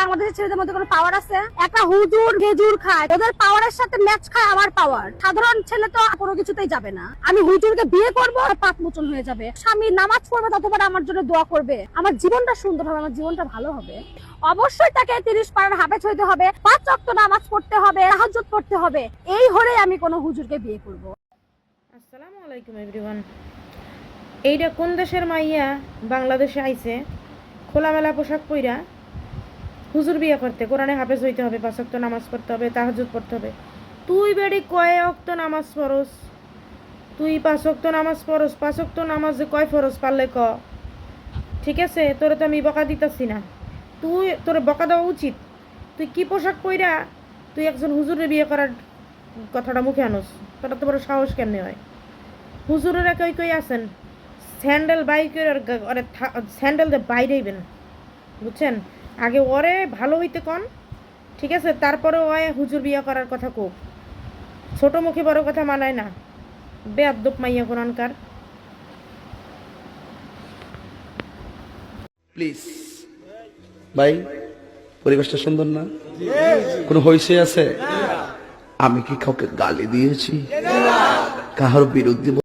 বাংলাদেশের ছেলেদের মধ্যে কোনো পাওয়ার আছে? একটা হুজুর খেজুর খায়, ওদের পাওয়ারের সাথে ম্যাচ খায় আমার পাওয়ার। সাধারণ ছেলে তো কোনো কিছুতেই যাবে না। আমি হুজুরকে বিয়ে করবো, পাপ মোচন হয়ে যাবে। স্বামী নামাজ পড়বে, ততবার আমার জন্য দোয়া করবে, আমার জীবনটা সুন্দর হবে, আমার জীবনটা ভালো হবে। অবশ্যই তাকে 30 পারার হাফেজ হইতে হবে, 5 ওয়াক্ত নামাজ পড়তে হবে, তাহাজ্জুদ পড়তে হবে। এই হলে আমি কোনো হুজুরকে বিয়ে করব। আসসালামু আলাইকুম এভরিওয়ান। এইটা কোন দেশের মাইয়া বাংলাদেশে আইছে খোলামেলা পোশাক পইরা হুজুর বিয়ে করতে? কোরআনে হাফেজ হইতে হবে, 5 ওয়াক্ত নামাজ পড়তে হবে, তাহাজ্জুদ পড়তে হবে। তুই বেড়ি কয় ওয়াক্ত নামাজ পড়স? তুই 5 ওয়াক্ত নামাজ পড়স? 5 ওয়াক্ত নামাজে কয় ফরজ পারলে ক। ঠিক আছে, তোরে তো আমি বকা দিতেছি না, তোরে বকা দেওয়া উচিত। তুই কি পোশাক পইরা তুই একজন হুজুরে বিয়ে করার কথাটা মুখে আনোস? তোর তো বড় সাহস কেমনে হয়? হুজুরেরা কই কই আছেন, স্যান্ডেল বাইকের স্যান্ডেল দিয়ে বাইরেইবেন, বুঝছেন? আগে ওরে ভালো হইতে কন, ঠিক আছে? তারপরে ওয়ে হুজুর বিয়ে করার কথা কোক। ছোট মুখে বড় কথা মানায় না, বেয়াদ্দপ মাইয়া কোরআনকার। প্লিজ ভাই, পরিবেশটা সুন্দর না? কোনো হইছে আছে? আমি কি কাউকে গালি দিয়েছি? কাহার বিরুদ্ধে